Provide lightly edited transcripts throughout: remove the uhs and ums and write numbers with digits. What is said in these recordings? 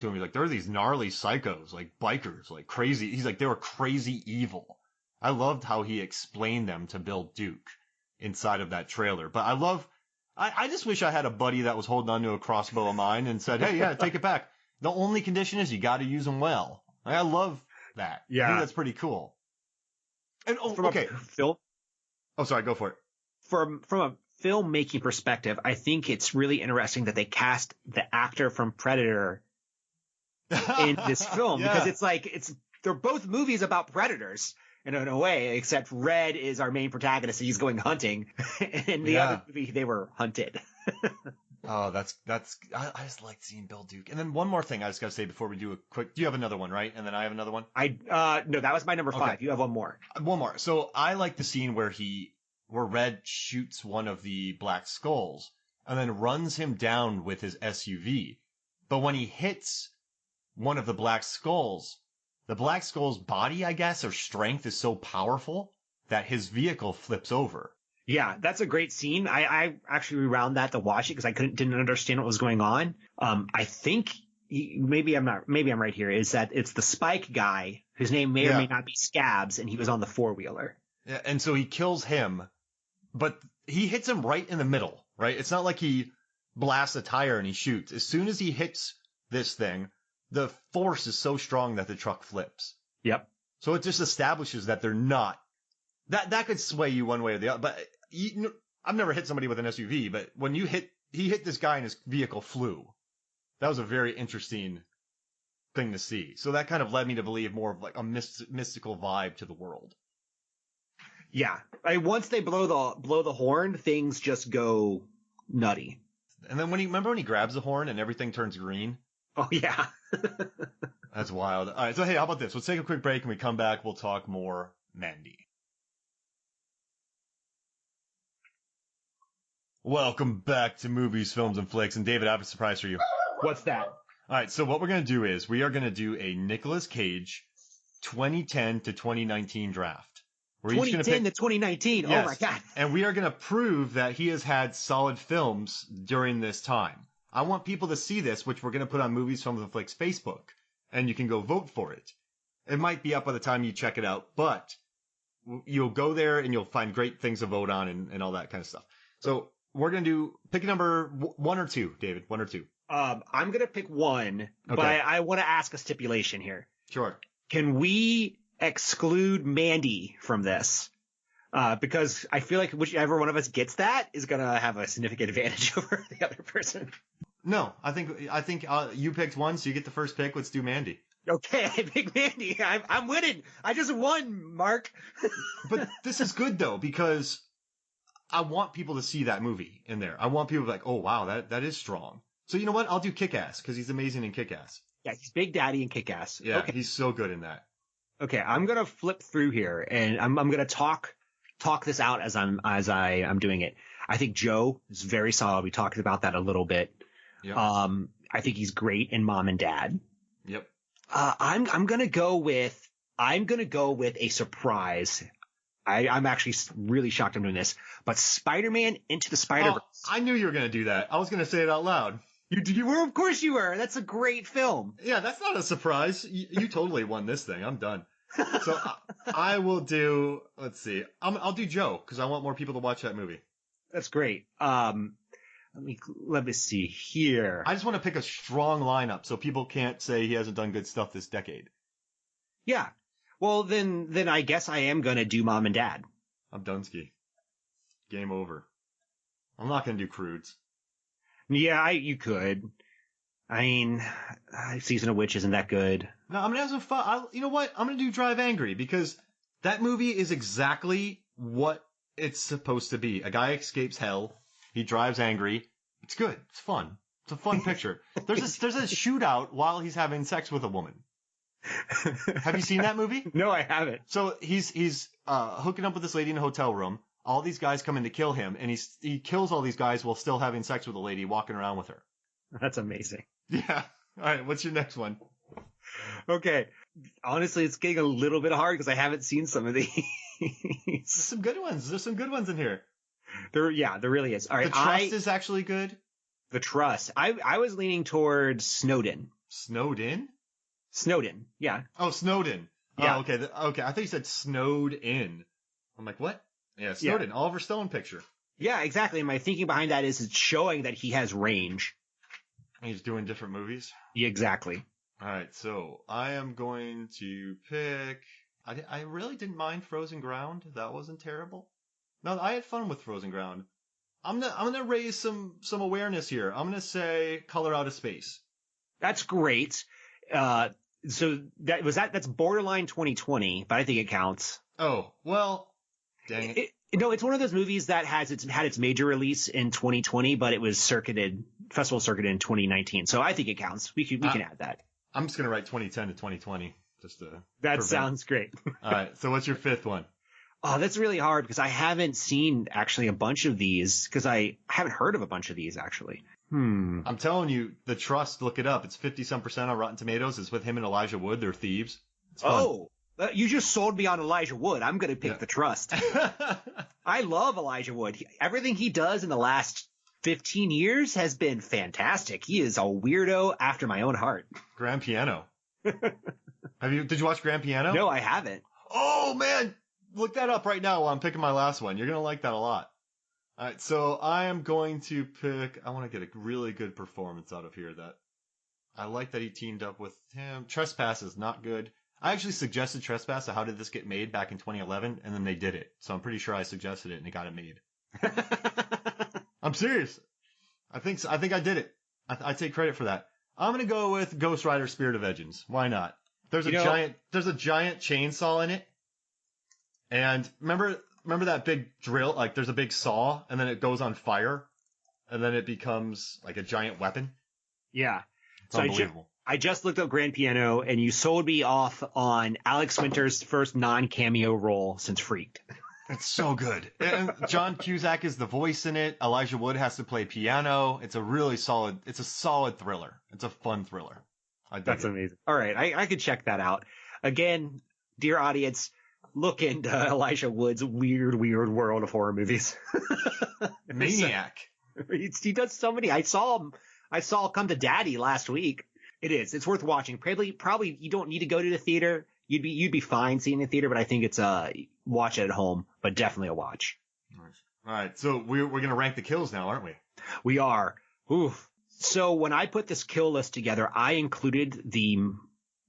to him. He's like, there are these gnarly psychos, like bikers, like crazy. He's like, they were crazy evil. I loved how he explained them to Bill Duke inside of that trailer. But I just wish I had a buddy that was holding onto a crossbow of mine and said, hey, yeah, take it back. The only condition is you got to use them well. I love that. Yeah. I think that's pretty cool. And okay. Phil? Oh, sorry, go for it. From a filmmaking perspective, I think it's really interesting that they cast the actor from Predator in this film because it's like they're both movies about predators in a way, except Red is our main protagonist and he's going hunting, and the other movie they were hunted. Oh, I just like seeing Bill Duke. And then one more thing I just gotta say before we do a quick. Do you have another one, right? And then I have another one. No, that was my number 5. Okay. You have one more. One more. So I like the scene where Red shoots one of the Black Skulls and then runs him down with his SUV. But when he hits one of the Black Skulls, the Black Skull's body, I guess, or strength is so powerful that his vehicle flips over. Yeah, that's a great scene. I actually rewound that to watch it because I didn't understand what was going on. I think maybe I'm right here. Is that it's the Spike guy whose name may or may not be Scabs, and he was on the 4-wheeler. Yeah, and so he kills him, but he hits him right in the middle. Right? It's not like he blasts a tire and he shoots. As soon as he hits this thing, the force is so strong that the truck flips. Yep. So it just establishes that they're not. That could sway you one way or the other. But I've never hit somebody with an SUV, but when he hit this guy and his vehicle flew. That was a very interesting thing to see. So that kind of led me to believe more of like a mystical vibe to the world. Yeah. Once they blow the horn, things just go nutty. And then remember when he grabs the horn and everything turns green? Oh, yeah. That's wild. All right. So, hey, how about this? Let's take a quick break and we come back. We'll talk more Mandy. Welcome back to Movies, Films, and Flicks. And David, I have a surprise for you. What's that? All right. So what we're going to do is we are going to do a Nicolas Cage 2010 to 2019 draft. 2010 to 2019. Yes. Oh, my God. And we are going to prove that he has had solid films during this time. I want people to see this, which we're going to put on Movies, Films, and Flicks Facebook. And you can go vote for it. It might be up by the time you check it out, but you'll go there and you'll find great things to vote on and all that kind of stuff. So we're going to pick a number 1 or 2, David, 1 or 2. I'm going to pick 1, okay. But I want to ask a stipulation here. Sure. Can we exclude Mandy from this? Because I feel like whichever one of us gets that is going to have a significant advantage over the other person. No, I think you picked 1, so you get the first pick. Let's do Mandy. Okay, I pick Mandy. I'm winning. I just won, Mark. But this is good though, because I want people to see that movie in there. I want people to be like, oh wow, that is strong. So you know what? I'll do Kick-Ass because he's amazing in Kick-Ass. Yeah, he's Big Daddy in Kick-Ass. Yeah, okay. He's so good in that. Okay, I'm gonna flip through here and I'm gonna talk this out as I'm doing it. I think Joe is very solid. We talked about that a little bit. Yep. I think he's great in Mom and Dad. Yep. I'm gonna go with a surprise. I'm actually really shocked I'm doing this, but Spider-Man Into the Spider-Verse. Oh, I knew you were gonna do that. I was gonna say it out loud. You were? Of course you were. That's a great film. Yeah, that's not a surprise. You totally won this thing. I'm done. So I will do. Let's see. I'll do Joe because I want more people to watch that movie. That's great. Let me see here. I just want to pick a strong lineup so people can't say he hasn't done good stuff this decade. Yeah. Well, then I guess I am gonna do Mom and Dad. I'm Dunsky. Game over. I'm not gonna do Crudes. Yeah, you could. I mean, Season of Witch isn't that good. No, I'm gonna have some fun. You know what? I'm gonna do Drive Angry because that movie is exactly what it's supposed to be. A guy escapes hell. He drives angry. It's good. It's fun. It's a fun picture. There's a shootout while he's having sex with a woman. Have you seen that movie? No, I haven't. So he's hooking up with this lady in a hotel room. All these guys come in to kill him, and he kills all these guys while still having sex with a lady, walking around with her. That's amazing. Yeah. All right. What's your next one? Okay. Honestly, it's getting a little bit hard because I haven't seen some of these. There's some good ones. There's some good ones in here. There really is. All right. The Trust is actually good. The Trust. I was leaning towards Snowden. Snowden? Snowden. Yeah. Oh, Snowden. Yeah. Oh, okay. Okay. I thought you said snowed in. I'm like, what? Yeah, Snowden. Yeah. Oliver Stone picture. Yeah, exactly. And my thinking behind that is it's showing that he has range. He's doing different movies? Yeah, exactly. All right. So I am going to pick. I really didn't mind Frozen Ground. That wasn't terrible. No, I had fun with Frozen Ground. I'm gonna raise some awareness here. I'm gonna say Color Out of Space. That's great. So that's borderline 2020, but I think it counts. Oh, well, dang it. No, it's one of those movies that had its major release in 2020, but it was festival circuited in 2019. So I think it counts. We can add that. I'm just gonna write 2010 to 2020 just to. That prevent. Sounds great. All right. So what's your fifth one? Oh, that's really hard because I haven't seen actually a bunch of these because I haven't heard of a bunch of these actually. I'm telling you, The Trust, look it up. It's 50-some% on Rotten Tomatoes. It's with him and Elijah Wood. They're thieves. It's fun. Oh, you just sold me on Elijah Wood. I'm going to pick The Trust. I love Elijah Wood. Everything he does in the last 15 years has been fantastic. He is a weirdo after my own heart. Grand Piano. Did you watch Grand Piano? No, I haven't. Oh, man. Look that up right now while I'm picking my last one. You're going to like that a lot. All right, so I am going to pick. I want to get a really good performance out of here. That I like that he teamed up with him. Trespass is not good. I actually suggested Trespass. How did this get made back in 2011? And then they did it. So I'm pretty sure I suggested it and it got it made. I'm serious. I think I did it. I take credit for that. I'm gonna go with Ghost Rider: Spirit of Vengeance. Why not? There's a giant chainsaw in it. And remember that big drill? Like there's a big saw and then it goes on fire and then it becomes like a giant weapon. Yeah. It's unbelievable. I just looked up Grand Piano and you sold me off on Alex Winter's first non-cameo role since Freaked. It's so good. And John Cusack is the voice in it. Elijah Wood has to play piano. It's a solid thriller. It's a fun thriller. That's amazing. All right. I could check that out. Again, dear audience, look into Elijah Wood's weird world of horror movies. Maniac. He does so many. I saw Come to Daddy last week. It's worth watching. Probably you don't need to go to the theater. You'd be fine seeing it in the theater, but I think it's watch it at home, but definitely a watch. Nice. All right. So we're going to rank the kills now, aren't we? We are. Oof. So when I put this kill list together, I included the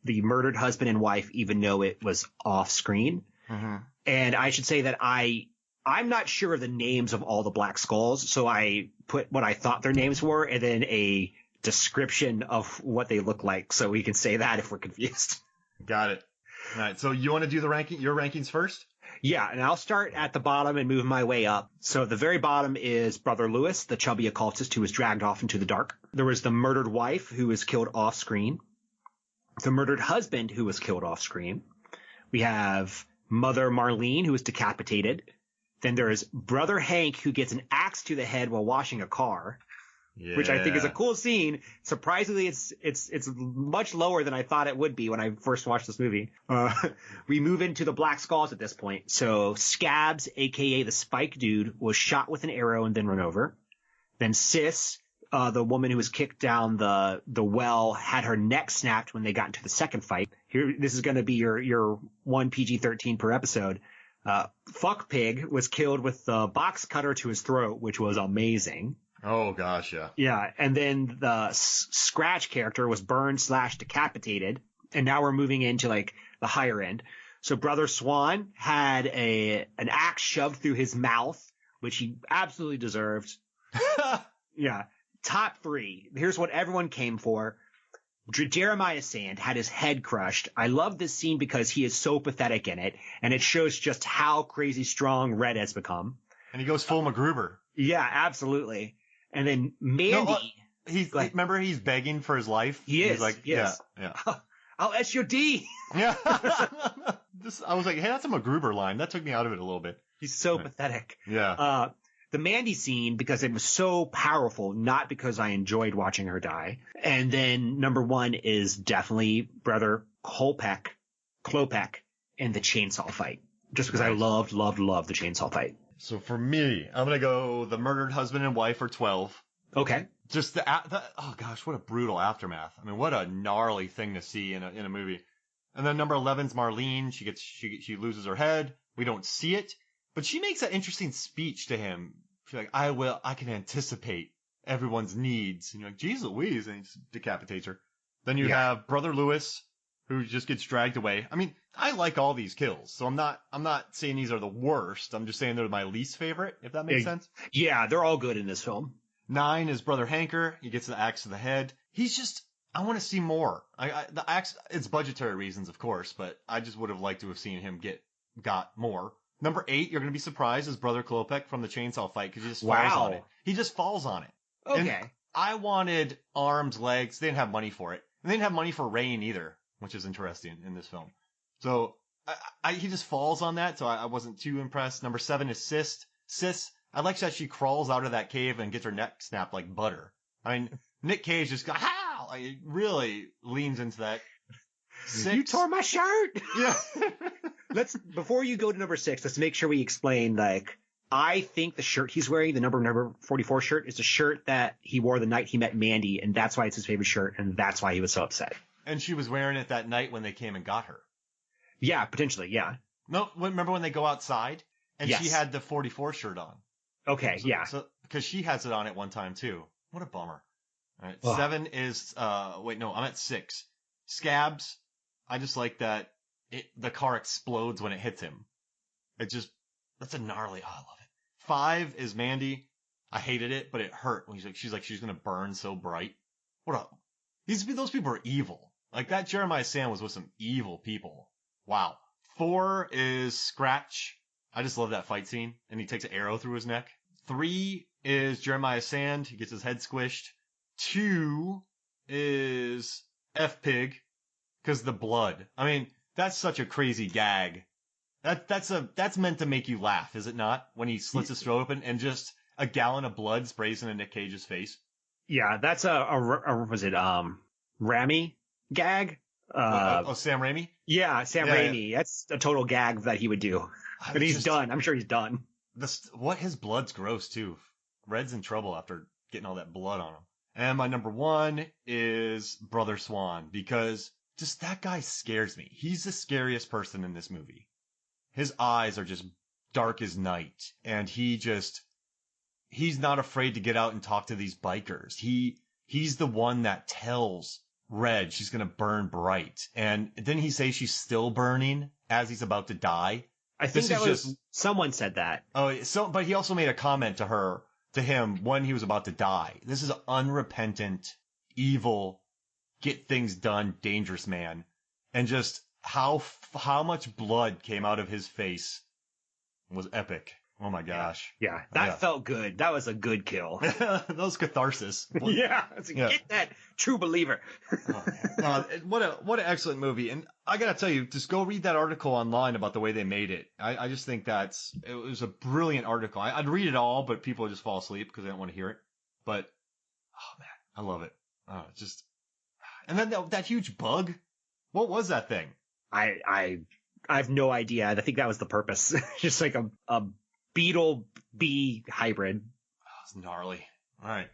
murdered husband and wife, even though it was off screen. Mm-hmm. And I should say that I'm not sure of the names of all the Black Skulls. So I put what I thought their names were and then a description of what they look like. So we can say that if we're confused. Got it. All right. So you want to do your rankings first? Yeah. And I'll start at the bottom and move my way up. So the very bottom is Brother Lewis, the chubby occultist who was dragged off into the dark. There was the murdered wife who was killed off screen. The murdered husband who was killed off screen. We have Mother Marlene who was decapitated. Then there is Brother Hank who gets an axe to the head while washing a car. Yeah. Which I think is a cool scene. Surprisingly, it's much lower than I thought it would be when I first watched this movie. We move into the Black Skulls at this point. So Scabs, aka the Spike Dude, was shot with an arrow and then run over. Then Sis, the woman who was kicked down the well, had her neck snapped when they got into the second fight. Here, this is going to be your one PG-13 per episode. Fuck Pig was killed with the box cutter to his throat, which was amazing. Oh gosh, yeah. Yeah, and then the Scratch character was burned / decapitated, and now we're moving into like the higher end. So Brother Swan had an axe shoved through his mouth, which he absolutely deserved. Yeah. Top 3. Here's what everyone came for. Jeremiah Sand had his head crushed. I love this scene because he is so pathetic in it, and it shows just how crazy strong Red has become. And he goes full MacGruber. Yeah, absolutely. And then Mandy. Remember he's begging for his life? He's like, yes. Yeah. I'll SUD. Yeah. I was like, hey, that's a MacGruber line. That took me out of it a little bit. He's so pathetic. Yeah. The Mandy scene, because it was so powerful, not because I enjoyed watching her die. And then number 1 is definitely Brother Klopek in the chainsaw fight. Just because I loved the chainsaw fight. So for me, I'm going to go the murdered husband and wife for 12. Okay. Just oh gosh, what a brutal aftermath. I mean, what a gnarly thing to see in a movie. And then number 11's Marlene. She loses her head. We don't see it, but she makes an interesting speech to him. She's like, I can anticipate everyone's needs. And you're like, geez Louise, and he just decapitates her. Then you have Brother Lewis, who just gets dragged away. I mean, I like all these kills, so I'm not saying these are the worst. I'm just saying they're my least favorite, if that makes sense. Yeah, they're all good in this film. 9 is Brother Hanker. He gets the axe to the head. I want to see more. The axe, it's budgetary reasons, of course, but I just would have liked to have seen him got more. Number 8, you're going to be surprised, is Brother Klopek from the chainsaw fight, because he just falls on it. He just falls on it. Okay. And I wanted arms, legs. They didn't have money for it. And they didn't have money for rain either, which is interesting in this film. So he just falls on that, so I wasn't too impressed. Number 7 is Sis. I like that she crawls out of that cave and gets her neck snapped like butter. I mean, Nick Cage just got, like, really leans into that. 6. You tore my shirt! Yeah. Before you go to number 6, let's make sure we explain, like, I think the shirt he's wearing, the number 44 shirt, is a shirt that he wore the night he met Mandy, and that's why it's his favorite shirt, and that's why he was so upset. And she was wearing it that night when they came and got her. Yeah, potentially, yeah. No, remember when they go outside? And she had the 44 shirt on. Okay, yeah. So, because she has it on at one time, too. What a bummer. All right, 7 is, I'm at 6. Scabs. I just like that the car explodes when it hits him. That's a gnarly, I love it. 5 is Mandy. I hated it, but it hurt when she's going to burn so bright. Those people are evil. Like, that Jeremiah Sam was with some evil people. Wow. 4 is Scratch. I just love that fight scene, and he takes an arrow through his neck. 3 is Jeremiah Sand. He gets his head squished. 2 is F-Pig, because the blood. I mean, that's such a crazy gag. That's meant to make you laugh, is it not? When he slits his throat open and just a gallon of blood sprays into Nick Cage's face. Yeah, that's Rami gag? Sam Raimi? Yeah, Sam Raimi. Yeah. That's a total gag that he would do. But he's done. I'm sure he's done. His blood's gross, too. Red's in trouble after getting all that blood on him. And my number 1 is Brother Swan, because just that guy scares me. He's the scariest person in this movie. His eyes are just dark as night, and he's not afraid to get out and talk to these bikers. He's the one that tells Red she's gonna burn bright, and didn't he say she's still burning as he's about to die? I think someone said that. But he also made a comment to him when he was about to die. This is an unrepentant, evil, get things done, dangerous man, and just how much blood came out of his face was epic. Oh my gosh. Yeah. That felt good. That was a good kill. That was catharsis. Yeah. Get that true believer. What an excellent movie. And I gotta tell you, just go read that article online about the way they made it. I just think it was a brilliant article. I'd read it all, but people would just fall asleep because they don't want to hear it. But, oh man, I love it. And then that huge bug. What was that thing? I have no idea. I think that was the purpose. Just like a beetle bee hybrid. Oh, it's gnarly. All right.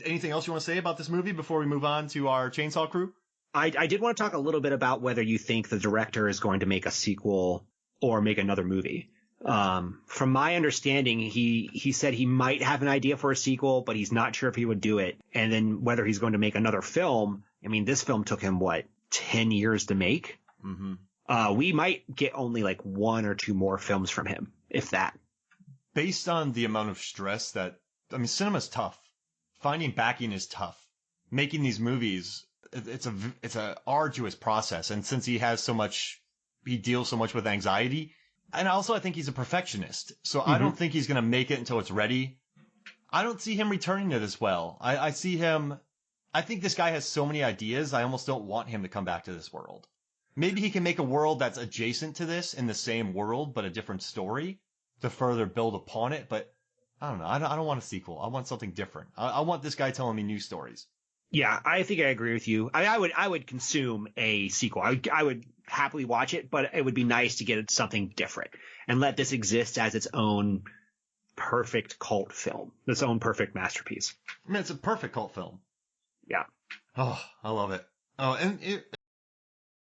Anything else you want to say about this movie before we move on to our chainsaw crew? I did want to talk a little bit about whether you think the director is going to make a sequel or make another movie. From my understanding, he said he might have an idea for a sequel, but he's not sure if he would do it. And then whether he's going to make another film. I mean, this film took him 10 years to make. Mm-hmm. We might get only 1 or 2 more films from him, if that. Based on the amount of stress cinema's tough. Finding backing is tough. Making these movies, it's a arduous process. And since he deals so much with anxiety, and also I think he's a perfectionist. So I don't think he's going to make it until it's ready. I don't see him returning to this well. I think this guy has so many ideas. I almost don't want him to come back to this world. Maybe he can make a world that's adjacent to this in the same world, but a different story to further build upon it. But I don't know. I don't want a sequel. I want something different. I want this guy telling me new stories. Yeah, I think I agree with you. I would consume a sequel. I would happily watch it, but it would be nice to get something different and let this exist as its own perfect cult film, its own perfect masterpiece. I mean, it's a perfect cult film. Yeah. Oh, I love it. Oh, and